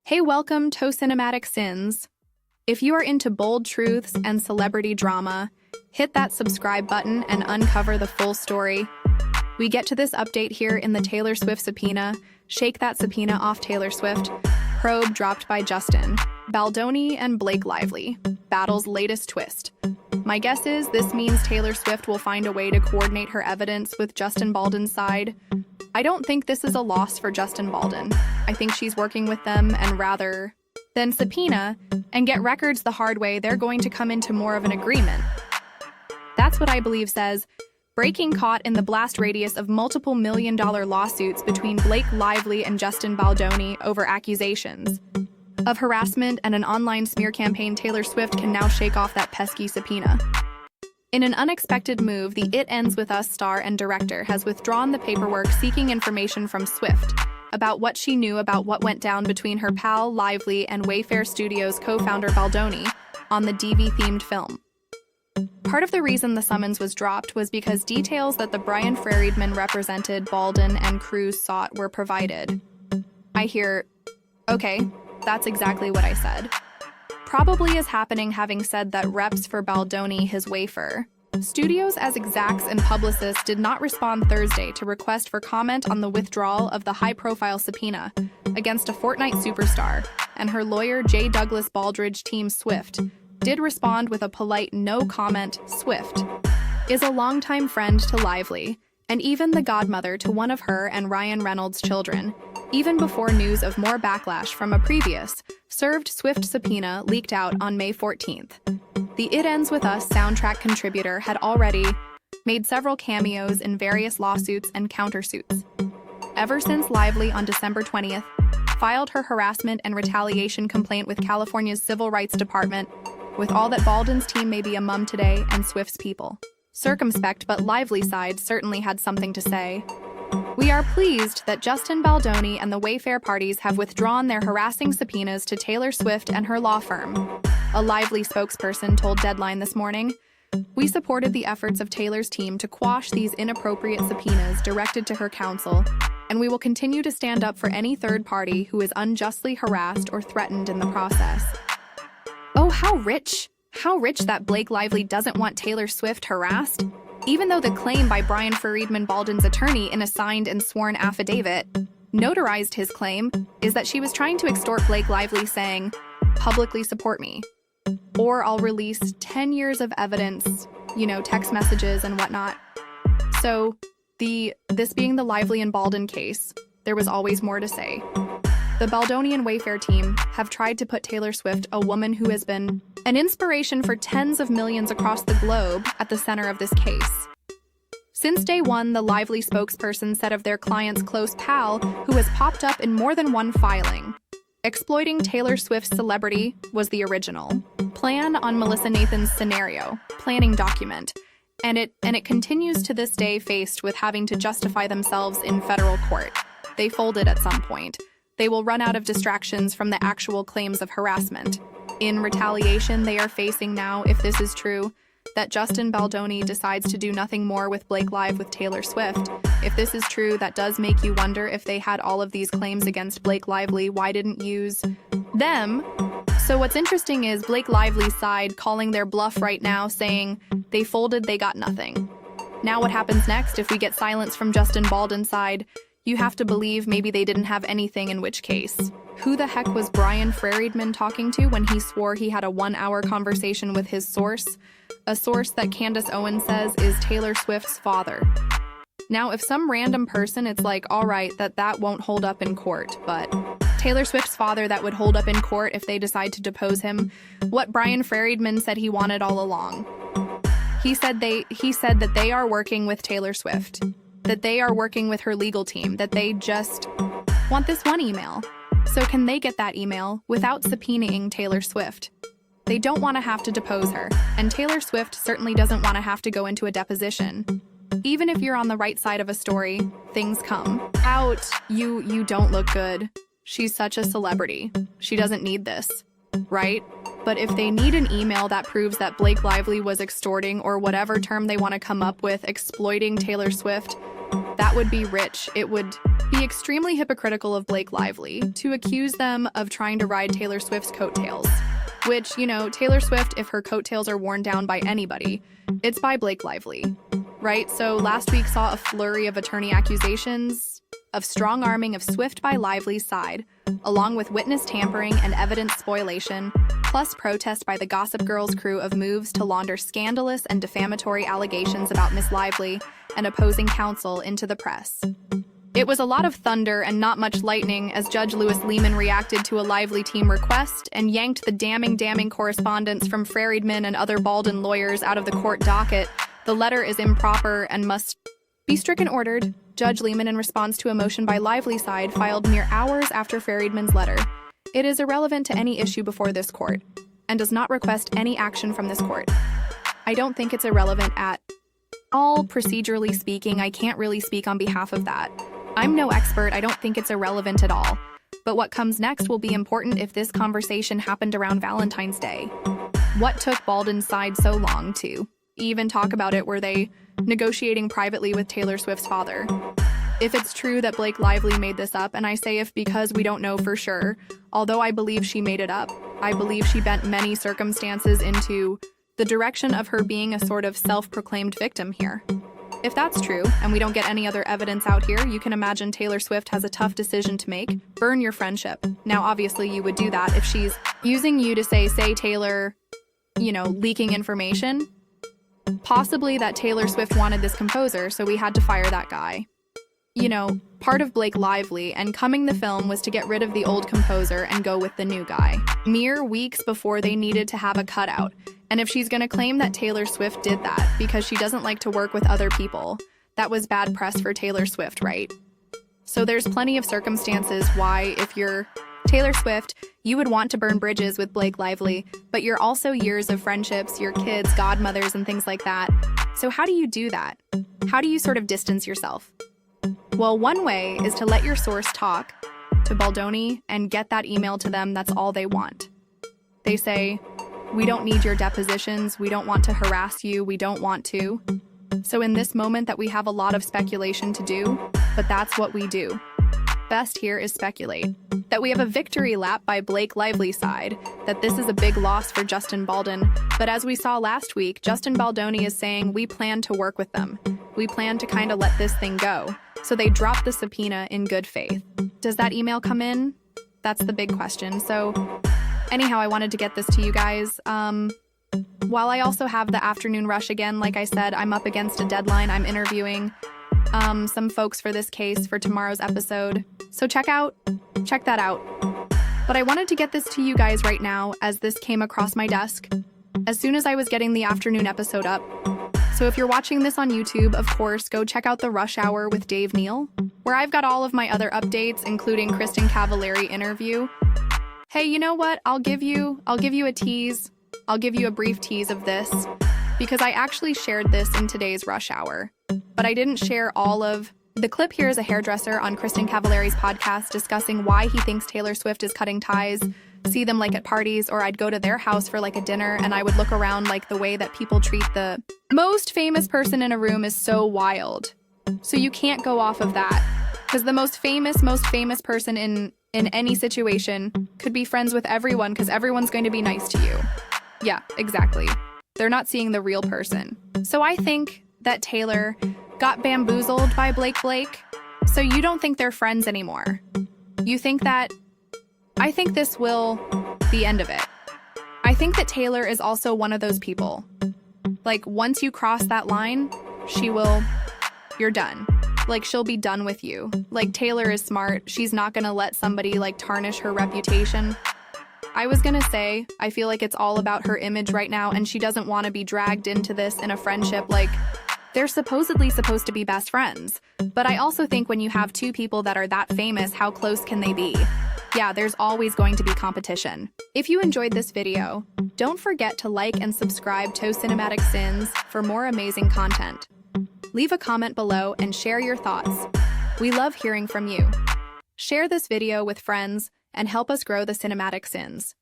Hey, welcome to Cinematic Sins. If you are into bold truths and celebrity drama, hit that subscribe button and uncover the full story. We get to this update here in the Taylor Swift subpoena. Shake that subpoena off Taylor Swift. Probe dropped by Justin Baldoni and Blake Lively. Battle's latest twist. My guess is this means Taylor Swift will find a way to coordinate her evidence with Justin Baldoni's side. I don't think this is a loss for Justin Baldoni. I think she's working with them, and rather than subpoena and get records the hard way, they're going to come into more of an agreement. That's what I believe says breaking caught in the blast radius of multiple million-dollar lawsuits between Blake Lively and Justin Baldoni over accusations of harassment and an online smear campaign. Taylor Swift can now shake off that pesky subpoena. In an unexpected move, the It Ends With Us star and director has withdrawn the paperwork seeking information from Swift about what she knew about what went down between her pal Lively and Wayfair Studios co-founder Baldoni on the DV-themed film. Part of the reason the summons was dropped was because details that the Brian Freridman represented Baldoni and Cruz sought were provided. I hear, okay, that's exactly what I said. Probably is happening, having said that reps for Baldoni, his Wayfair Studios as execs and publicists did not respond Thursday to request for comment on the withdrawal of the high-profile subpoena against a Fortnite superstar, and her lawyer J. Douglas Baldridge team Swift did respond with a polite no comment. Swift is a longtime friend to Lively, and even the godmother to one of her and Ryan Reynolds' children, even before news of more backlash from a previous served Swift subpoena leaked out on May 14th. The It Ends With Us soundtrack contributor had already made several cameos in various lawsuits and countersuits. Ever since Lively on December 20th filed her harassment and retaliation complaint with California's Civil Rights Department, with all that Baldwin's team may be a mum today and Swift's people circumspect, but Lively's side certainly had something to say. We are pleased that Justin Baldoni and the Wayfair parties have withdrawn their harassing subpoenas to Taylor Swift and her law firm, a Lively spokesperson told Deadline this morning. We supported the efforts of Taylor's team to quash these inappropriate subpoenas directed to her counsel, and we will continue to stand up for any third party who is unjustly harassed or threatened in the process. Oh, how rich that Blake Lively doesn't want Taylor Swift harassed. Even though the claim by Brian Freridman, Baldoni's attorney, in a signed and sworn affidavit, notarized his claim, is that she was trying to extort Blake Lively, saying, "Publicly support me, or I'll release 10 years of evidence, text messages and whatnot." So, this being the Lively and Baldoni case, there was always more to say. The Baldoni and Wayfair team have tried to put Taylor Swift, a woman who has been an inspiration for tens of millions across the globe, at the center of this case. Since day one, the Lively spokesperson said of their client's close pal, who has popped up in more than one filing, exploiting Taylor Swift's celebrity was the original plan on Melissa Nathan's scenario planning document, and it continues to this day, faced with having to justify themselves in federal court. They folded at some point. They will run out of distractions from the actual claims of harassment. In retaliation, they are facing now, if this is true, that Justin Baldoni decides to do nothing more with Blake Live with Taylor Swift. If this is true, that does make you wonder, if they had all of these claims against Blake Lively, why didn't use them? So what's interesting is Blake Lively's side calling their bluff right now, saying they folded, they got nothing. Now what happens next? If we get silence from Justin Baldoni's side, you have to believe maybe they didn't have anything, in which case, who the heck was Brian Freridman talking to when he swore he had a 1-hour conversation with his source? A source that Candace Owens says is Taylor Swift's father. Now, if some random person, it's like, all right, that won't hold up in court, but Taylor Swift's father, that would hold up in court if they decide to depose him. What Brian Freridman said he wanted all along. He said that they are working with Taylor Swift, that they are working with her legal team, that they just want this one email. So can they get that email without subpoenaing Taylor Swift? They don't want to have to depose her, and Taylor Swift certainly doesn't want to have to go into a deposition. Even if you're on the right side of a story, things come out. You don't look good. She's such a celebrity. She doesn't need this, right? But if they need an email that proves that Blake Lively was extorting, or whatever term they want to come up with, exploiting Taylor Swift, that would be rich. It would be extremely hypocritical of Blake Lively to accuse them of trying to ride Taylor Swift's coattails. Which, Taylor Swift, if her coattails are worn down by anybody, it's by Blake Lively, right? So last week saw a flurry of attorney accusations of strong-arming of Swift by Lively's side, along with witness tampering and evidence spoliation, plus protest by the Gossip Girl's crew of moves to launder scandalous and defamatory allegations about Miss Lively and opposing counsel into the press. It was a lot of thunder and not much lightning as Judge Louis Lehman reacted to a Lively team request and yanked the damning correspondence from Friedman and other Baldwin lawyers out of the court docket. The letter is improper and must be stricken ordered. Judge Lehman, in response to a motion by Lively's side, filed mere hours after Friedman's letter. It is irrelevant to any issue before this court and does not request any action from this court. I don't think it's irrelevant at all. Procedurally speaking, I can't really speak on behalf of that. I'm no expert. I don't think it's irrelevant at all. But what comes next will be important if this conversation happened around Valentine's Day. What took Baldwin's side so long to even talk about it? Were they negotiating privately with Taylor Swift's father? If it's true that Blake Lively made this up, and I say if because we don't know for sure, although I believe she made it up, I believe she bent many circumstances into the direction of her being a sort of self-proclaimed victim here. If that's true, and we don't get any other evidence out here, you can imagine Taylor Swift has a tough decision to make. Burn your friendship. Now, obviously, you would do that if she's using you to say Taylor, leaking information. Possibly that Taylor Swift wanted this composer, so we had to fire that guy. Part of Blake Lively and coming the film was to get rid of the old composer and go with the new guy. Mere weeks before they needed to have a cutout. And if she's going to claim that Taylor Swift did that because she doesn't like to work with other people, that was bad press for Taylor Swift, right? So there's plenty of circumstances why, if you're Taylor Swift, you would want to burn bridges with Blake Lively, but you're also years of friendships, your kids, godmothers, and things like that. So how do you do that? How do you sort of distance yourself? Well, one way is to let your source talk to Baldoni and get that email to them. That's all they want. They say, we don't need your depositions. We don't want to harass you. We don't want to. So in this moment that we have a lot of speculation to do, but that's what we do. Best here is speculate. That we have a victory lap by Blake Lively's side, that this is a big loss for Justin Baldoni, but as we saw last week, Justin Baldoni is saying we plan to work with them. We plan to kind of let this thing go. So they dropped the subpoena in good faith. Does that email come in? That's the big question. So anyhow, I wanted to get this to you guys. While I also have the afternoon rush again, like I said, I'm up against a deadline. I'm interviewing some folks for this case for tomorrow's episode. So check that out. But I wanted to get this to you guys right now as this came across my desk as soon as I was getting the afternoon episode up. So if you're watching this on YouTube, of course, go check out the Rush Hour with Dave Neal, where I've got all of my other updates, including Kristen Cavallari interview. Hey, you know what? I'll give you a tease. I'll give you a brief tease of this because I actually shared this in today's Rush Hour, but I didn't share all of the clip. Here is a hairdresser on Kristen Cavallari's podcast discussing why he thinks Taylor Swift is cutting ties, see them like at parties, or I'd go to their house for like a dinner and I would look around like the way that people treat the most famous person in a room is so wild. So you can't go off of that because the most famous person in any situation could be friends with everyone because everyone's going to be nice to you. Yeah, exactly. They're not seeing the real person. So I think that Taylor got bamboozled by Blake. So you don't think they're friends anymore. You think that... I think this will the end of it. I think that Taylor is also one of those people. Like, once you cross that line, you're done. Like, she'll be done with you. Like, Taylor is smart. She's not gonna let somebody, like, tarnish her reputation. I was gonna say, I feel like it's all about her image right now, and she doesn't want to be dragged into this in a friendship. Like, they're supposedly supposed to be best friends. But I also think when you have two people that are that famous, how close can they be? Yeah, there's always going to be competition. If you enjoyed this video, don't forget to like and subscribe to Cinematic Sins for more amazing content. Leave a comment below and share your thoughts. We love hearing from you. Share this video with friends and help us grow the Cinematic Sins.